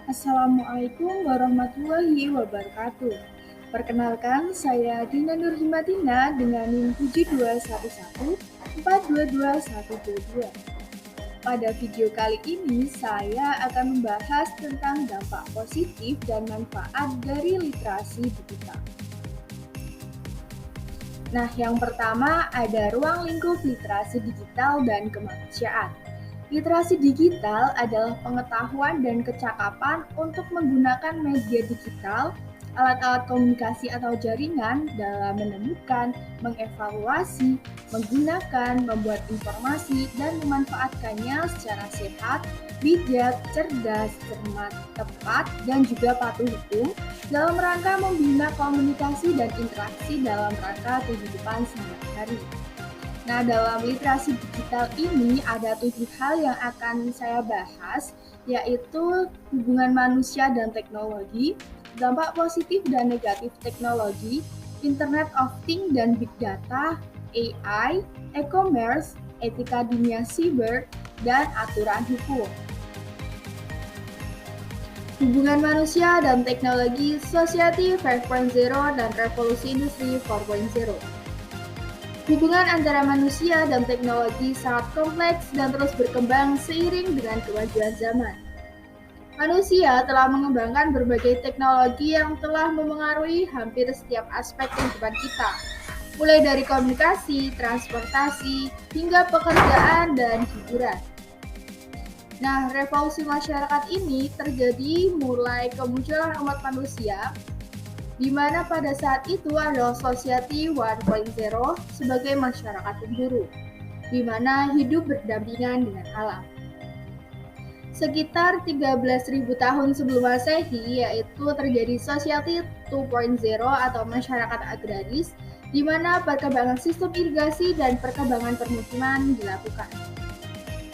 Assalamualaikum warahmatullahi wabarakatuh. Perkenalkan, saya Dina Nurhimatina dengan NIM 7211422122. Pada video kali ini, saya akan membahas tentang dampak positif dan manfaat dari literasi digital. Nah, yang pertama ada ruang lingkup literasi digital dan kemanusiaan. Literasi digital adalah pengetahuan dan kecakapan untuk menggunakan media digital, alat-alat komunikasi atau jaringan dalam menemukan, mengevaluasi, menggunakan, membuat informasi, dan memanfaatkannya secara sehat, bijak, cerdas, cermat, tepat, dan juga patuh hukum dalam rangka membina komunikasi dan interaksi dalam rangka kehidupan sehari-hari. Nah, dalam literasi digital ini ada 7 hal yang akan saya bahas, yaitu hubungan manusia dan teknologi, dampak positif dan negatif teknologi, Internet of Things dan Big Data, AI, e-commerce, etika dunia siber, dan aturan hukum. Hubungan manusia dan teknologi, Society 5.0 dan Revolusi Industri 4.0. Hubungan antara manusia dan teknologi sangat kompleks dan terus berkembang seiring dengan kemajuan zaman. Manusia telah mengembangkan berbagai teknologi yang telah memengaruhi hampir setiap aspek kehidupan kita, mulai dari komunikasi, transportasi, hingga pekerjaan dan hiburan. Nah, revolusi masyarakat ini terjadi mulai kemunculan umat manusia, di mana pada saat itu adalah Society 1.0 sebagai masyarakat pemburu, di mana hidup berdampingan dengan alam. Sekitar 13.000 tahun sebelum Masehi, yaitu terjadi Society 2.0 atau masyarakat agraris, di mana perkembangan sistem irigasi dan perkembangan permukiman dilakukan.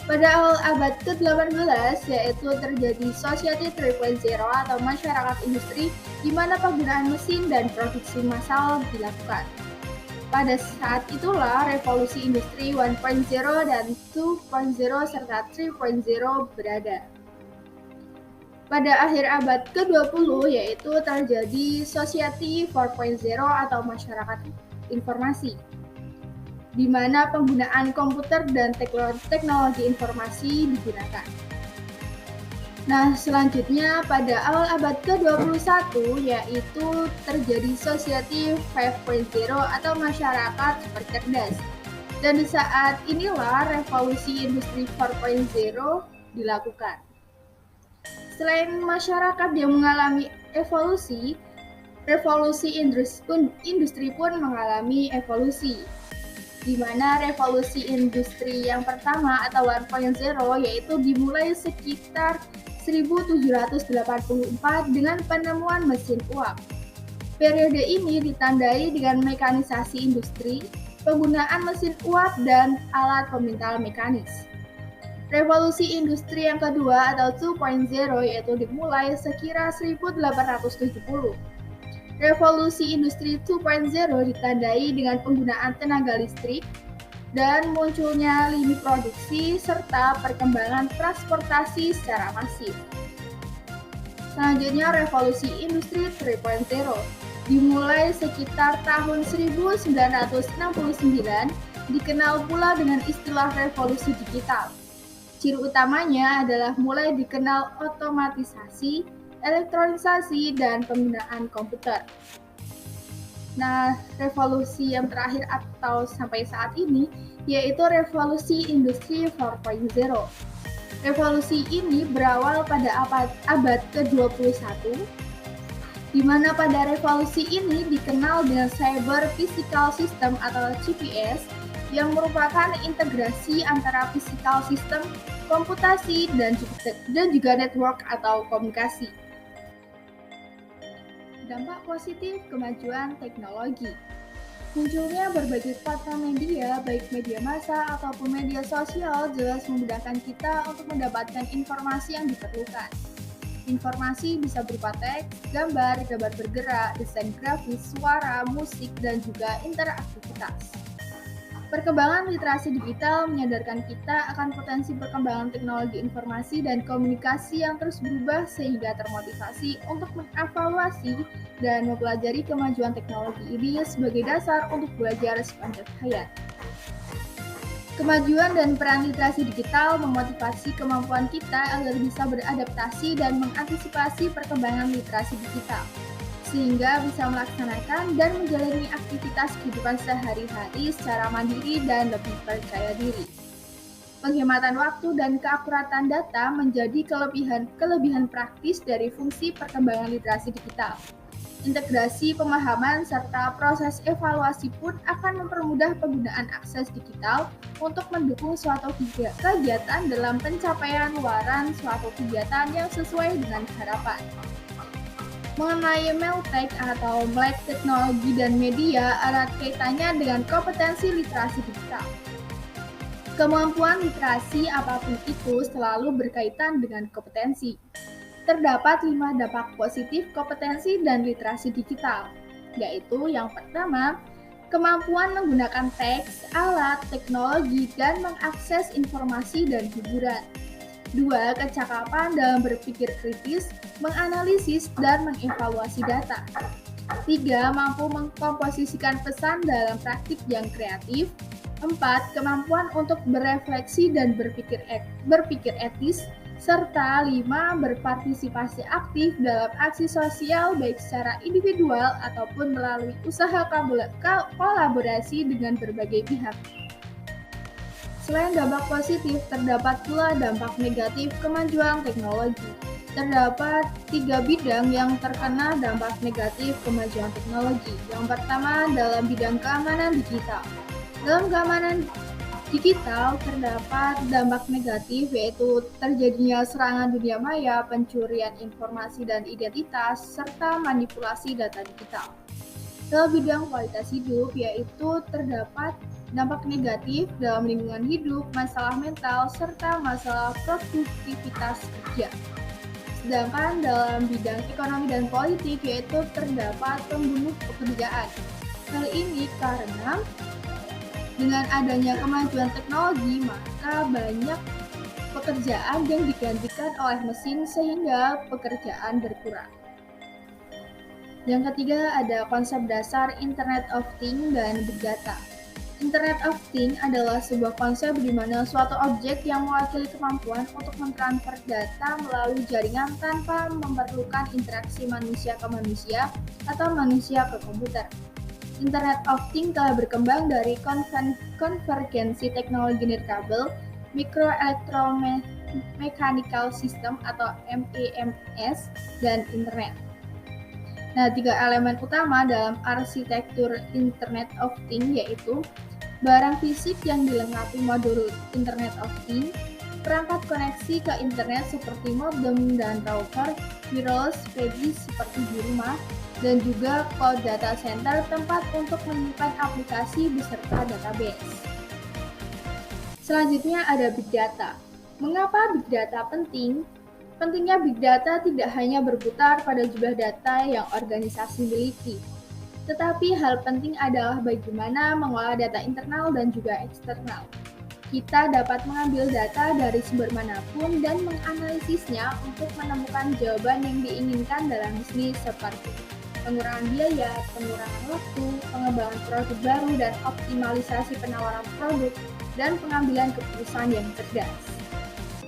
Pada awal abad ke-18, yaitu terjadi Society 3.0 atau masyarakat industri, di mana penggunaan mesin dan produksi massal dilakukan. Pada saat itulah revolusi industri 1.0 dan 2.0 serta 3.0 berada. Pada akhir abad ke-20, yaitu terjadi Society 4.0 atau masyarakat informasi, di mana penggunaan komputer dan teknologi informasi digunakan. Nah, selanjutnya pada awal abad ke-21 yaitu terjadi Society 5.0 atau masyarakat super cerdas. Dan di saat inilah revolusi industri 4.0 dilakukan. Selain masyarakat yang mengalami evolusi, revolusi industri pun mengalami evolusi, di mana revolusi industri yang pertama atau 1.0 yaitu dimulai sekitar 1784 dengan penemuan mesin uap. Periode ini ditandai dengan mekanisasi industri, penggunaan mesin uap dan alat pemintal mekanis. Revolusi industri yang kedua atau 2.0 yaitu dimulai sekira 1870. Revolusi industri 2.0 ditandai dengan penggunaan tenaga listrik dan munculnya lini produksi serta perkembangan transportasi secara masif. Selanjutnya revolusi industri 3.0 dimulai sekitar tahun 1969, dikenal pula dengan istilah revolusi digital. Ciri utamanya adalah mulai dikenal otomatisasi, elektronisasi, dan penggunaan komputer. Nah, revolusi yang terakhir atau sampai saat ini yaitu revolusi industri 4.0. Revolusi ini berawal pada abad ke-21, di mana pada revolusi ini dikenal dengan Cyber Physical System atau CPS, yang merupakan integrasi antara physical system, komputasi, dan juga network atau komunikasi. Dampak positif kemajuan teknologi. Munculnya berbagai platform media, baik media massa ataupun media sosial, jelas memudahkan kita untuk mendapatkan informasi yang diperlukan. Informasi bisa berupa teks, gambar bergerak, desain grafis, suara, musik, dan juga interaktivitas. Perkembangan literasi digital menyadarkan kita akan potensi perkembangan teknologi informasi dan komunikasi yang terus berubah sehingga termotivasi untuk mengevaluasi dan mempelajari kemajuan teknologi ini sebagai dasar untuk belajar sepanjang hayat. Kemajuan dan peran literasi digital memotivasi kemampuan kita agar bisa beradaptasi dan mengantisipasi perkembangan literasi digital, sehingga bisa melaksanakan dan menjalani aktivitas kehidupan sehari-hari secara mandiri dan lebih percaya diri. Penghematan waktu dan keakuratan data menjadi kelebihan praktis dari fungsi perkembangan literasi digital. Integrasi pemahaman serta proses evaluasi pun akan mempermudah penggunaan akses digital untuk mendukung suatu kegiatan dalam pencapaian waran suatu kegiatan yang sesuai dengan harapan. Mengenai meltek atau melek teknologi dan media erat kaitannya dengan kompetensi literasi digital. Kemampuan literasi apapun itu selalu berkaitan dengan kompetensi. Terdapat 5 dampak positif kompetensi dan literasi digital, yaitu yang pertama, kemampuan menggunakan teks, alat, teknologi, dan mengakses informasi dan hiburan. 2. Kecakapan dalam berpikir kritis, menganalisis, dan mengevaluasi data. 3. Mampu mengkomposisikan pesan dalam praktik yang kreatif. 4. Kemampuan untuk berefleksi dan berpikir etis. Serta 5. Berpartisipasi aktif dalam aksi sosial baik secara individual ataupun melalui usaha kolaborasi dengan berbagai pihak. Selain dampak positif, terdapat pula dampak negatif kemajuan teknologi. Terdapat 3 bidang yang terkena dampak negatif kemajuan teknologi. Yang pertama dalam bidang keamanan digital. Dalam keamanan digital terdapat dampak negatif yaitu terjadinya serangan dunia maya, pencurian informasi dan identitas, serta manipulasi data digital. Dalam bidang kualitas hidup yaitu terdapat dampak negatif dalam lingkungan hidup, masalah mental, serta masalah produktivitas kerja. Sedangkan dalam bidang ekonomi dan politik yaitu terdapat pembunuh pekerjaan. Hal ini karena dengan adanya kemajuan teknologi, maka banyak pekerjaan yang digantikan oleh mesin sehingga pekerjaan berkurang. Yang ketiga ada konsep dasar Internet of Things dan Big Data. Internet of Things adalah sebuah konsep di mana suatu objek yang mewakili kemampuan untuk mentransfer data melalui jaringan tanpa memerlukan interaksi manusia ke manusia atau manusia ke komputer. Internet of Things telah berkembang dari konvergensi teknologi nirkabel, microelectromechanical system atau MEMS, dan internet. Nah, 3 elemen utama dalam arsitektur Internet of Things yaitu barang fisik yang dilengkapi modul Internet of Things, perangkat koneksi ke internet seperti modem dan router, wireless PG seperti di rumah, dan juga cloud data center tempat untuk menyimpan aplikasi beserta database. Selanjutnya ada Big Data. Mengapa Big Data penting? Pentingnya Big Data tidak hanya berputar pada jumlah data yang organisasi miliki, tetapi hal penting adalah bagaimana mengolah data internal dan juga eksternal. Kita dapat mengambil data dari sumber manapun dan menganalisisnya untuk menemukan jawaban yang diinginkan dalam bisnis seperti pengurangan biaya, pengurangan waktu, pengembangan produk baru, dan optimalisasi penawaran produk, dan pengambilan keputusan yang cerdas.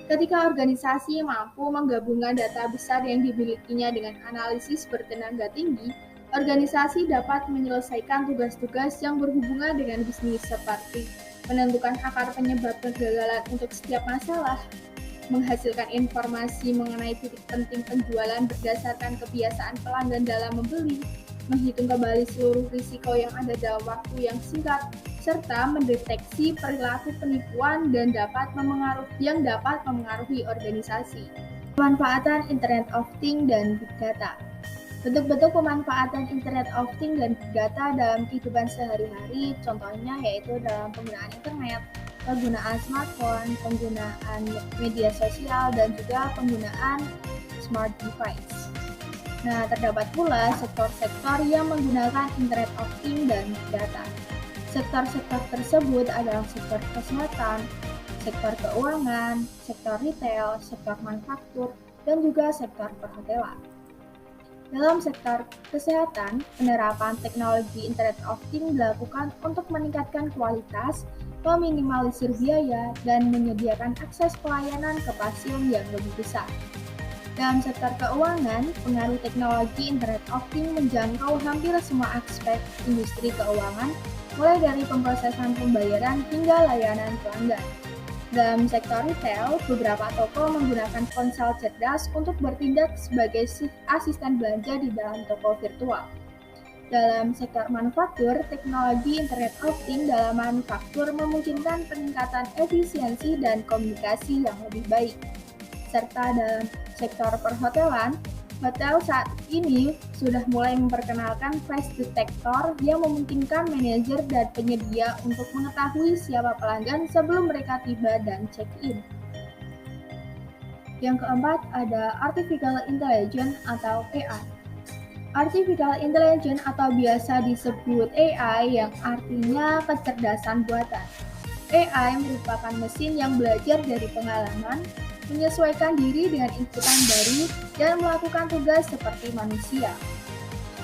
Ketika organisasi mampu menggabungkan data besar yang dimilikinya dengan analisis bertenaga tinggi, organisasi dapat menyelesaikan tugas-tugas yang berhubungan dengan bisnis seperti menentukan akar penyebab kegagalan untuk setiap masalah, menghasilkan informasi mengenai titik penting penjualan berdasarkan kebiasaan pelanggan dalam membeli, menghitung kembali seluruh risiko yang ada dalam waktu yang singkat, serta mendeteksi perilaku penipuan dan dapat mempengaruhi organisasi. Pemanfaatan Internet of Things dan Big Data. Bentuk-bentuk pemanfaatan Internet of Things dan Big Data dalam kehidupan sehari-hari, contohnya yaitu dalam penggunaan internet, penggunaan smartphone, penggunaan media sosial, dan juga penggunaan smart device. Nah, terdapat pula sektor-sektor yang menggunakan Internet of Things dan Big Data. Sektor-sektor tersebut adalah sektor kesehatan, sektor keuangan, sektor retail, sektor manufaktur, dan juga sektor perhotelan. Dalam sektor kesehatan, penerapan teknologi Internet of Things dilakukan untuk meningkatkan kualitas, meminimalisir biaya, dan menyediakan akses pelayanan ke pasien yang lebih besar. Dalam sektor keuangan, pengaruh teknologi Internet of Things menjangkau hampir semua aspek industri keuangan, mulai dari pemrosesan pembayaran hingga layanan pelanggan. Dalam sektor retail, beberapa toko menggunakan ponsel cerdas untuk bertindak sebagai asisten belanja di dalam toko virtual. Dalam sektor manufaktur, teknologi Internet of Things dalam manufaktur memungkinkan peningkatan efisiensi dan komunikasi yang lebih baik. Serta dalam sektor perhotelan, hotel saat ini sudah mulai memperkenalkan face detector yang memungkinkan manajer dan penyedia untuk mengetahui siapa pelanggan sebelum mereka tiba dan check-in. Yang keempat ada Artificial Intelligence atau AI. Artificial Intelligence atau biasa disebut AI yang artinya kecerdasan buatan. AI merupakan mesin yang belajar dari pengalaman, menyesuaikan diri dengan inputan baru, dan melakukan tugas seperti manusia.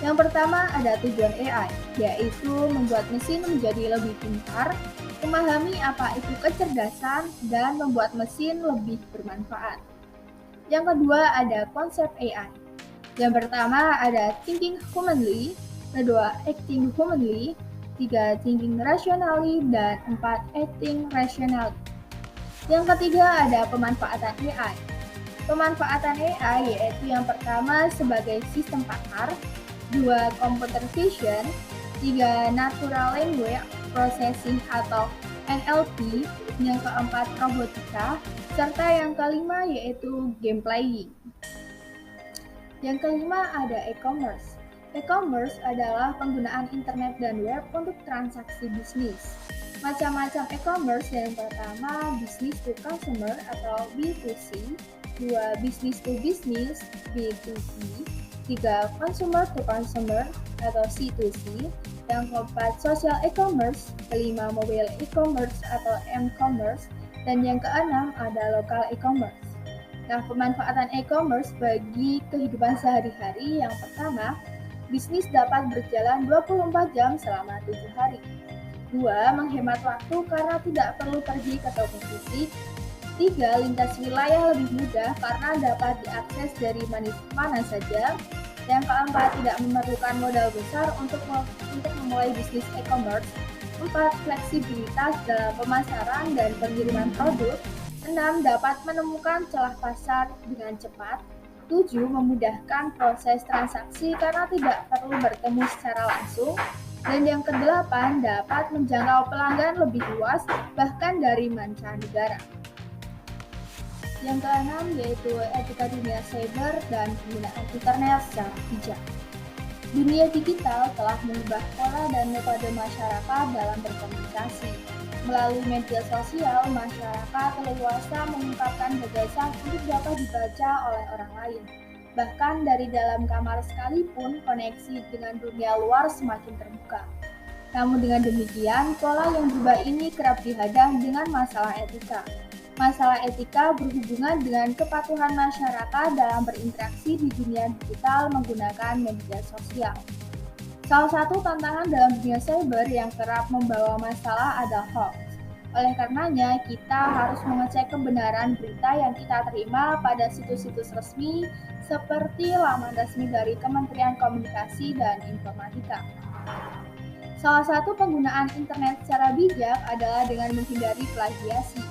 Yang pertama ada tujuan AI, yaitu membuat mesin menjadi lebih pintar, memahami apa itu kecerdasan, dan membuat mesin lebih bermanfaat. Yang kedua ada konsep AI. Yang pertama ada thinking humanly, kedua acting humanly, tiga thinking rationally, dan empat acting rationally. Yang ketiga ada pemanfaatan AI. Pemanfaatan AI yaitu yang pertama sebagai sistem partner, dua computer vision, tiga natural language processing atau NLP, yang keempat robotika, serta yang kelima yaitu game playing. Yang kelima ada e-commerce. E-commerce adalah penggunaan internet dan web untuk transaksi bisnis. Macam-macam e-commerce yang pertama business to consumer atau B2C, dua business to business B2B, tiga consumer to consumer atau C2C, yang keempat social e-commerce, kelima mobile e-commerce atau m-commerce, dan yang keenam ada local e-commerce. Nah, pemanfaatan e-commerce bagi kehidupan sehari-hari yang pertama, bisnis dapat berjalan 24 jam selama 7 hari. 2. Menghemat waktu karena tidak perlu pergi ke toko fisik. 3. Lintas wilayah lebih mudah karena dapat diakses dari mana saja. Yang keempat, tidak memerlukan modal besar untuk memulai bisnis e-commerce. 4. Fleksibilitas dalam pemasaran dan pengiriman produk. 6. Dapat menemukan celah pasar dengan cepat. 7. Memudahkan proses transaksi karena tidak perlu bertemu secara langsung. Dan yang kedelapan, dapat menjangkau pelanggan lebih luas, bahkan dari mancanegara. Yang keenam yaitu etika dunia cyber dan penggunaan internet secara bijak. Dunia digital telah mengubah pola dan metode masyarakat dalam berkomunikasi. Melalui media sosial, masyarakat leluasa mengungkapkan gagasan untuk dapat dibaca oleh orang lain. Bahkan dari dalam kamar sekalipun, koneksi dengan dunia luar semakin terbuka. Namun dengan demikian, pola yang berubah ini kerap dihadang dengan masalah etika. Masalah etika berhubungan dengan kepatuhan masyarakat dalam berinteraksi di dunia digital menggunakan media sosial. Salah satu tantangan dalam dunia cyber yang kerap membawa masalah adalah hoax. Oleh karenanya, kita harus mengecek kebenaran berita yang kita terima pada situs-situs resmi seperti laman resmi dari Kementerian Komunikasi dan Informatika. Salah satu penggunaan internet secara bijak adalah dengan menghindari plagiasi.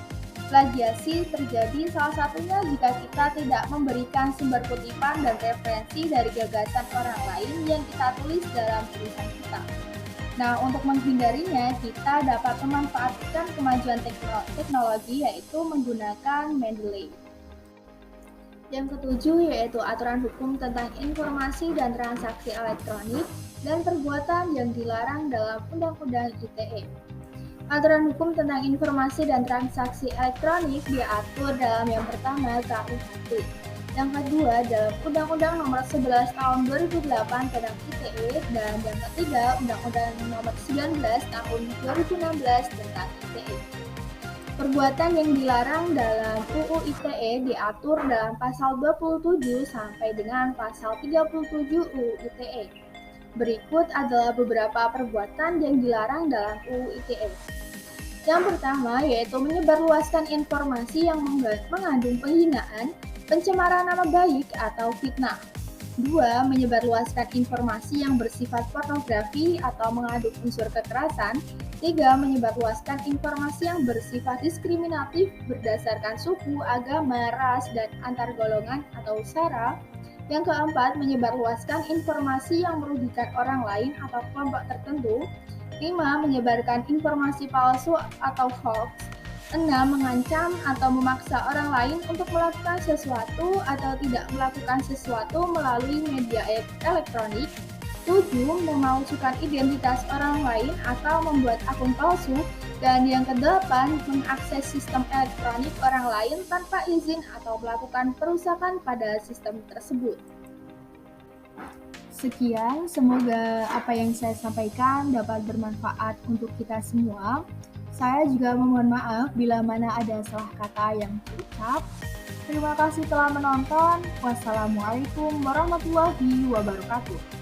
Plagiasi terjadi salah satunya jika kita tidak memberikan sumber kutipan dan referensi dari gagasan orang lain yang kita tulis dalam tulisan kita. Nah, untuk menghindarinya, kita dapat memanfaatkan kemajuan teknologi yaitu menggunakan Mendeley. Yang ketujuh yaitu aturan hukum tentang informasi dan transaksi elektronik dan perbuatan yang dilarang dalam Undang-Undang ITE. Aturan hukum tentang informasi dan transaksi elektronik diatur dalam yang pertama KUHP. Yang kedua dalam Undang-Undang Nomor 11 Tahun 2008 tentang ITE, dan yang ketiga Undang-Undang Nomor 19 Tahun 2016 tentang ITE. Perbuatan yang dilarang dalam UU ITE diatur dalam pasal 27 sampai dengan pasal 37 UU ITE. Berikut adalah beberapa perbuatan yang dilarang dalam UU ITE. Yang pertama yaitu menyebarluaskan informasi yang mengandung penghinaan, pencemaran nama baik, atau fitnah. 2. Menyebarluaskan informasi yang bersifat pornografi atau mengandung unsur kekerasan. 3. Menyebarluaskan informasi yang bersifat diskriminatif berdasarkan suku, agama, ras, dan antar golongan atau sara. Yang keempat, menyebarluaskan informasi yang merugikan orang lain atau kelompok tertentu. 5. Menyebarkan informasi palsu atau hoax. 6. Mengancam atau memaksa orang lain untuk melakukan sesuatu atau tidak melakukan sesuatu melalui media elektronik. 7. Memalsukan identitas orang lain atau membuat akun palsu. Dan yang ke-8, mengakses sistem elektronik orang lain tanpa izin atau melakukan perusakan pada sistem tersebut. Sekian, semoga apa yang saya sampaikan dapat bermanfaat untuk kita semua. Saya juga memohon maaf bila mana ada salah kata yang terucap. Terima kasih telah menonton. Wassalamualaikum warahmatullahi wabarakatuh.